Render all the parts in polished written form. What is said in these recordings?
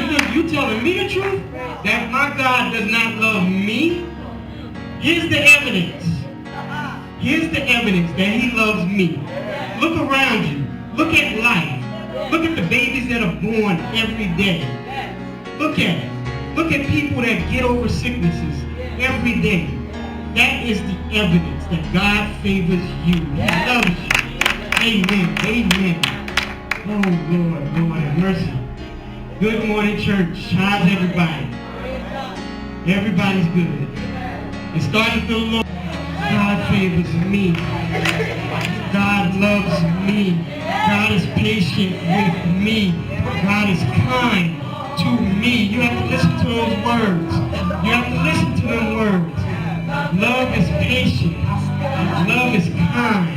truth? You telling me the truth? That my God does not love me? Here's the evidence. Here's the evidence that he loves me. Look around you. Look at life. Look at the babies that are born every day. Look at it. Look at people that get over sicknesses every day. That is the evidence that God favors you. He loves you. Amen. Amen. Oh, Lord have mercy. Good morning, church. How's everybody? Everybody's good. It's starting to feel a little. God favors me. God loves me. God is patient with me. God is kind to me. You have to listen to those words. You have to listen to them words. Love is patient. Love is kind.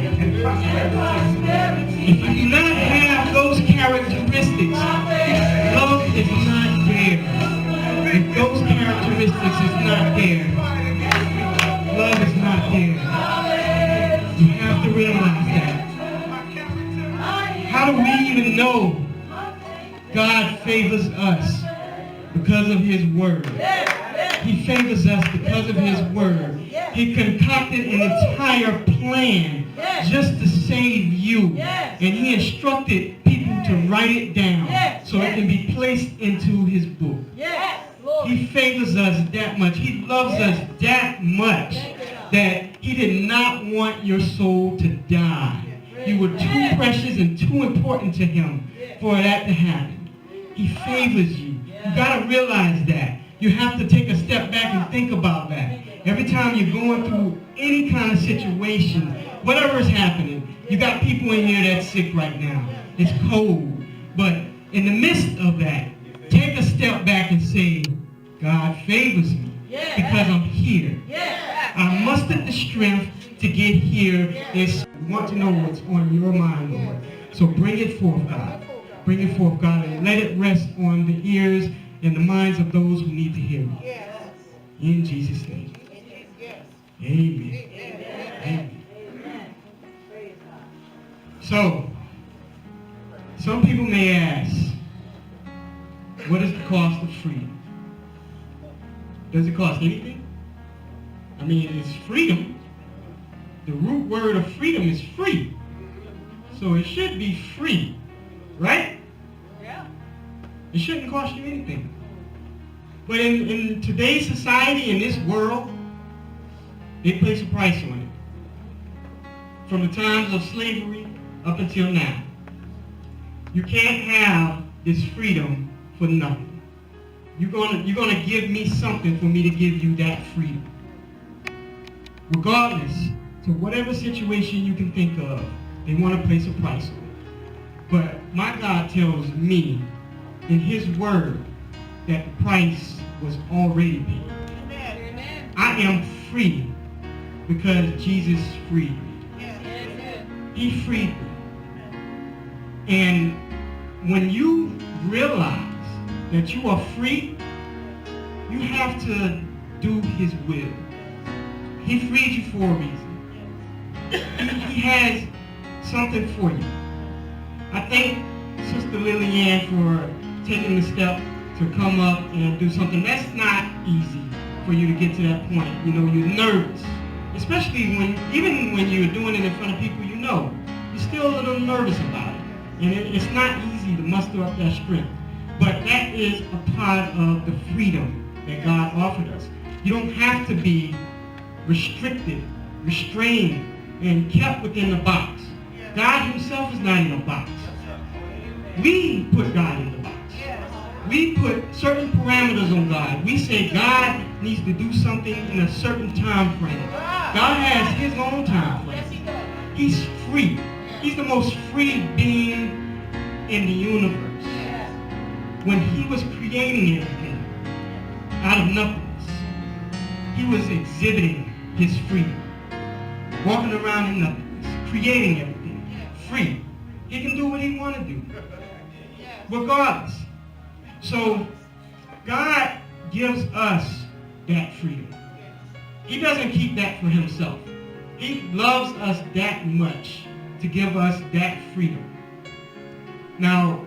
If you do not have those characteristics, love is not there. If those characteristics is not there, love is not there. You have to realize that. How do we even know God favors us? Because of his word. He favors us because of his word. He concocted an entire plan just to save you. And he instructed people to write it down so it can be placed into his book. He favors us that much. He loves us that much that he did not want your soul to die. You were too precious and too important to him for that to happen. He favors you. You got to realize that. You have to take a step back and think about that. Every time you're going through any kind of situation, whatever is happening, you got people in here that's sick right now. It's cold. But in the midst of that, take a step back and say, God favors me because I'm here. I mustered the strength to get here. I want to know what's on your mind, Lord. So bring it forth, God. Bring it forth, God, and let it rest on the ears and the minds of those who need to hear it. In Jesus' name. Amen. Amen. So, some people may ask, what is the cost of freedom? Does it cost anything? I mean, it's freedom. The root word of freedom is free. So it should be free, right? Yeah. It shouldn't cost you anything. But in today's society, in this world, they place a price on it. From the times of slavery up until now. You can't have this freedom for nothing. You're gonna give me something for me to give you that freedom. Regardless, to whatever situation you can think of, they want to place a price on it. But my God tells me in his word that the price was already paid. Amen. I am free because Jesus freed me. Yes. He freed me. And when you realize that you are free, you have to do his will. He freed you for a reason. He has something for you. I thank Sister Lillian for taking the step to come up and do something. That's not easy for you to get to that point. You know, you're nervous. Especially even when you're doing it in front of people you know. You're still a little nervous about it. And it's not easy to muster up that strength. But that is a part of the freedom that God offered us. You don't have to be restricted, restrained, and kept within the box. God himself is not in a box. We put God in the box. We put certain parameters on God. We say God needs to do something in a certain time frame. God has his own time frame. He's free. He's the most free being in the universe. When he was creating everything out of nothingness, he was exhibiting his freedom. Walking around in nothingness, creating everything, free. He can do what he wants to do, regardless. So God gives us that freedom. He doesn't keep that for himself. He loves us that much to give us that freedom. Now,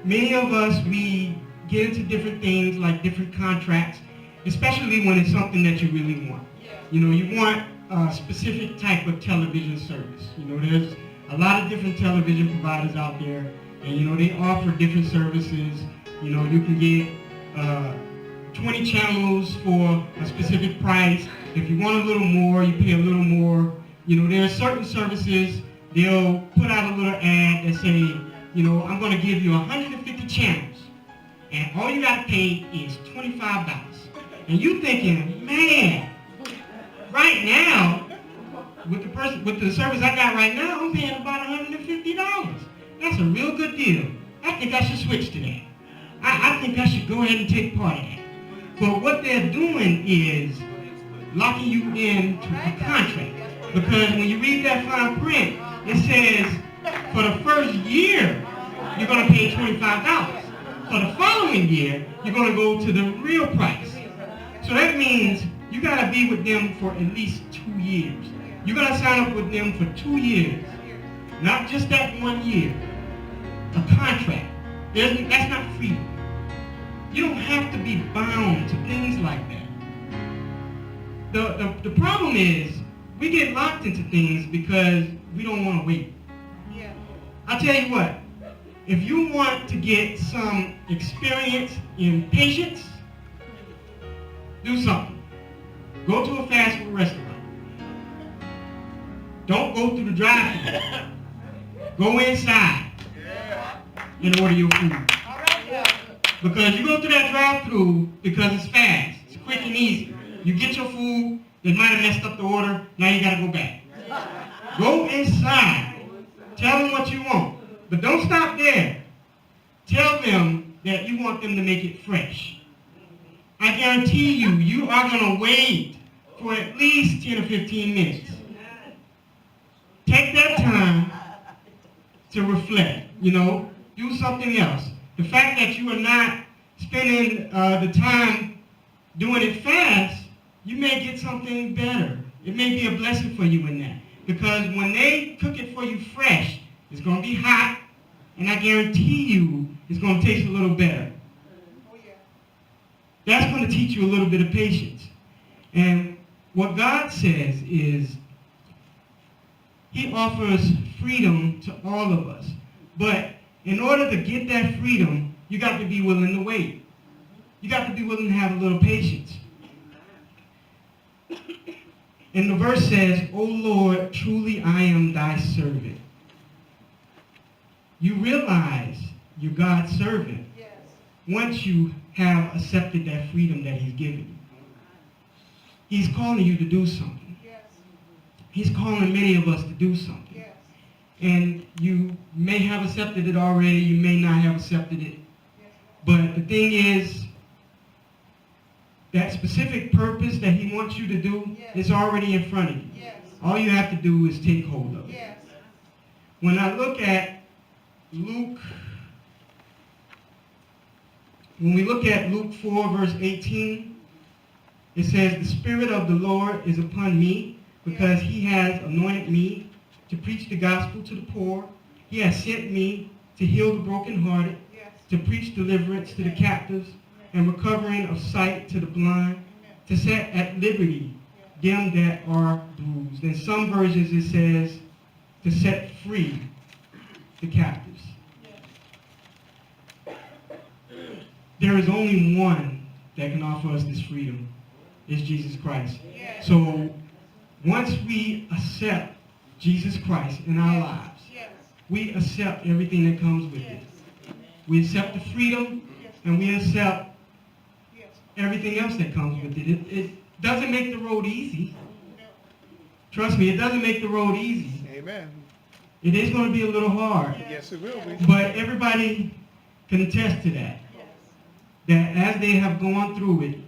many of us, we get into different things like different contracts, especially when it's something that you really want. You know, you want a specific type of television service. You know, there's a lot of different television providers out there, and you know, they offer different services. You know, you can get 20 channels for a specific price. If you want a little more, you pay a little more. You know, there are certain services, they'll put out a little ad that say, you know, I'm going to give you 150 channels, and all you got to pay is $25. And you thinking, man, right now, with the service I got right now, I'm paying about $150. That's a real good deal. I think I should switch to that. I think I should go ahead and take part of that. But what they're doing is locking you into a contract. Because when you read that fine print, it says for the first year, you're going to pay $25. For the following year, you're going to go to the real price. So that means you got to be with them for at least 2 years. You're going to sign up with them for 2 years. Not just that 1 year. A contract. That's not freedom. You don't have to be bound to things like that. The problem is we get locked into things because we don't want to wait. Yeah. I'll tell you what. If you want to get some experience in patience, do something. Go to a fast food restaurant. Don't go through the drive-thru. Go inside and order your food. Because you go through that drive-thru because it's fast, it's quick and easy. You get your food, they might have messed up the order, now you got to go back. Go inside. Tell them what you want. But don't stop there. Tell them that you want them to make it fresh. I guarantee you, you are going to wait for at least 10 or 15 minutes. Take that time to reflect, you know, do something else. The fact that you are not spending the time doing it fast, you may get something better. It may be a blessing for you in that. Because when they cook it for you fresh, it's going to be hot, and I guarantee you it's going to taste a little better. That's going to teach you a little bit of patience. And what God says is He offers freedom to all of us. But in order to get that freedom, you got to be willing to wait. You got to be willing to have a little patience. And the verse says, O Lord, truly I am thy servant. You realize you're God's servant once you have accepted that freedom that He's given you. He's calling you to do something. He's calling many of us to do something. And you may have accepted it already, you may not have accepted it. But the thing is, that specific purpose that He wants you to do is already in front of you. All you have to do is take hold of it. When I look at Luke, when we look at Luke 4, verse 18, it says, the Spirit of the Lord is upon me, because He has anointed me to preach the gospel to the poor. He has sent me to heal the brokenhearted, to preach deliverance to the captives, and recovering of sight to the blind, to set at liberty them that are bruised. In some versions it says, to set free the captives. There is only one that can offer us this freedom. It's Jesus Christ. So once we accept Jesus Christ in our lives, we accept everything that comes with it. We accept the freedom, and we accept everything else that comes with it. It doesn't make the road easy. Trust me, it doesn't make the road easy. Amen. It is going to be a little hard. Yes, it will be. But everybody can attest to that. That as they have gone through it,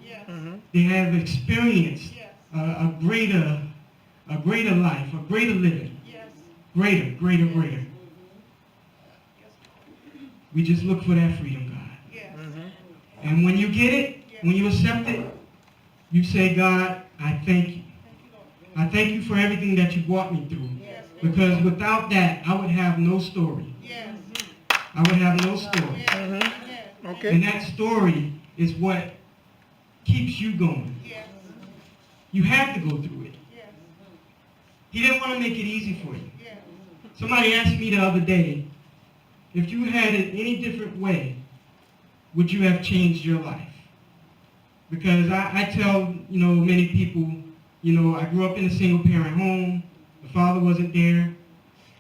they have experienced a greater life, a greater living. Greater. We just look for that freedom, God. And when you get it, when you accept it, you say, God, I thank you. I thank you for everything that you brought me through. Because without that, I would have no story. I would have no story. Okay. And that story is what keeps you going. You have to go through it. He didn't want to make it easy for you. Somebody asked me the other day, if you had it any different way, would you have changed your life? Because I tell, many people, I grew up in a single parent home. The father wasn't there.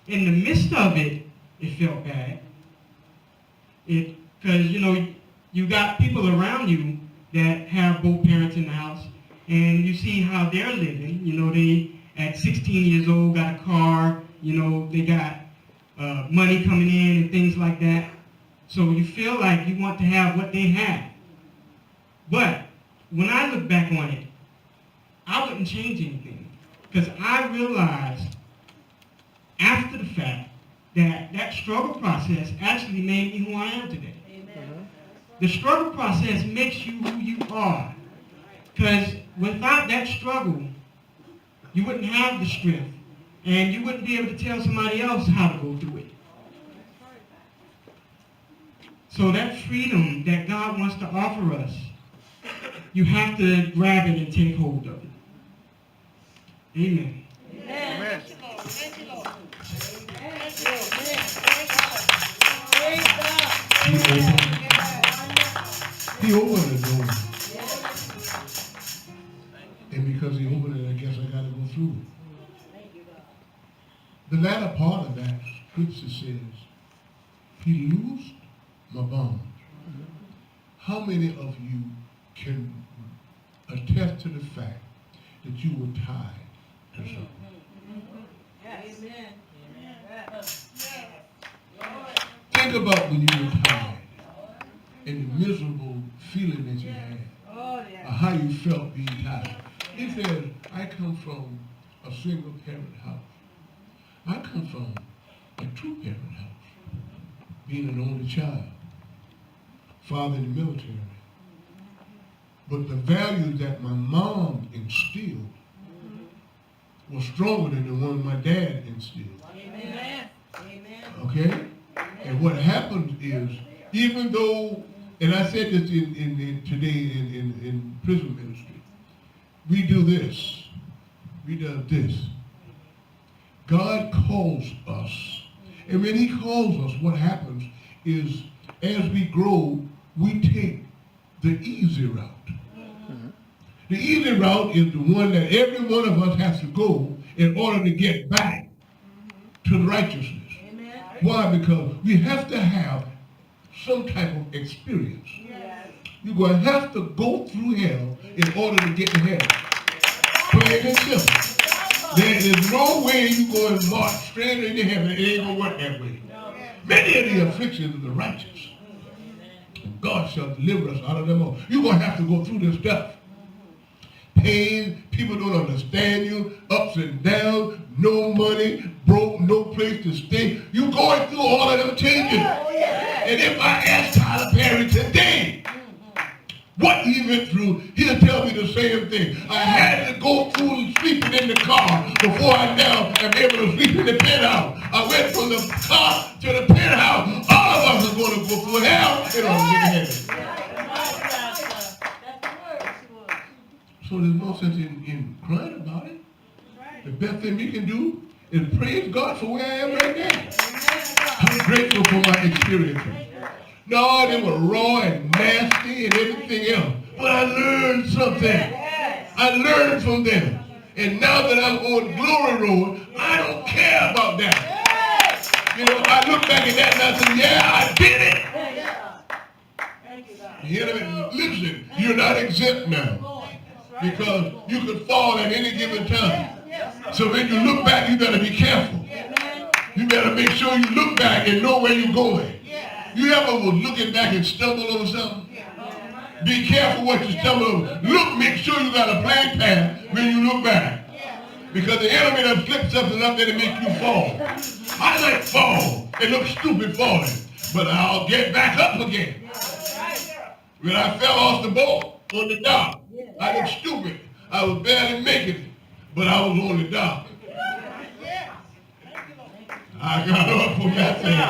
In the midst of it, it felt bad. Because, you got people around you that have both parents in the house, and you see how they're living. They, at 16 years old, got a car, they got money coming in and things like that. So you feel like you want to have what they have. But when I look back on it, I wouldn't change anything. Because I realized after the fact that struggle process actually made me who I am today. Amen. The struggle process makes you who you are. Because without that struggle, you wouldn't have the strength. And you wouldn't be able to tell somebody else how to go through it. So that freedom that God wants to offer us, you have to grab it and take hold of it. Amen. Amen. He opened the door. And because he opened it, I guess I got to go through it. The latter part of that scripture says, he loosed my bonds. How many of you can attest to the fact that you were tied to something? Yes. Amen. Think about when you were tied and the miserable feeling that you had, or how you felt being tied. He says, I come from a single parent house. I come from a two-parent house, being an only child, father in the military. But the values that my mom instilled were stronger than the one my dad instilled. Amen. Okay? And what happens is, even though, and I said this today in prison ministry, we do this. We do this. God calls us. And when he calls us, what happens is, as we grow, we take the easy route. The easy route is the one that every one of us has to go in order to get back to the righteousness. Amen. Why? Because we have to have some type of experience. Yes. You're going to have to go through hell in order to get to heaven. Plain and simple. There is no way you're going to march straight into heaven. It ain't going to work that way. Many of the afflictions of the righteous, and God shall deliver us out of them all. You're going to have to go through this stuff. Pain, people don't understand you, ups and downs, no money, broke, no place to stay. You're going through all of them changes. And if I ask Tyler Perry today what he went through, he'll tell me the same thing. I had to go through sleeping in the car before I now am able to sleep in the penthouse. I went from the car to the penthouse. All of us are going to go through hell in order to get to heaven. So there's no sense in crying about it. The best thing we can do is praise God for where I am right now. I'm grateful for my experiences. No, they were raw and nasty and everything else. But I learned something. I learned from them. And now that I'm on Glory Road, I don't care about that. I look back at that and I say, yeah, I did it. Listen, you're not exempt now. Because you could fall at any given time. So when you look back, you better be careful. You better make sure you look back and know where you're going. You ever was looking back and stumble over something? Be careful what you stumble over. Look, make sure you got a plain path when you look back. Because the enemy done flipped something up there to make you fall. I like fall and look stupid falling. But I'll get back up again. When I fell off the boat on the dock, I looked stupid. I was barely making it, but I was on the dock. I got up from that thing.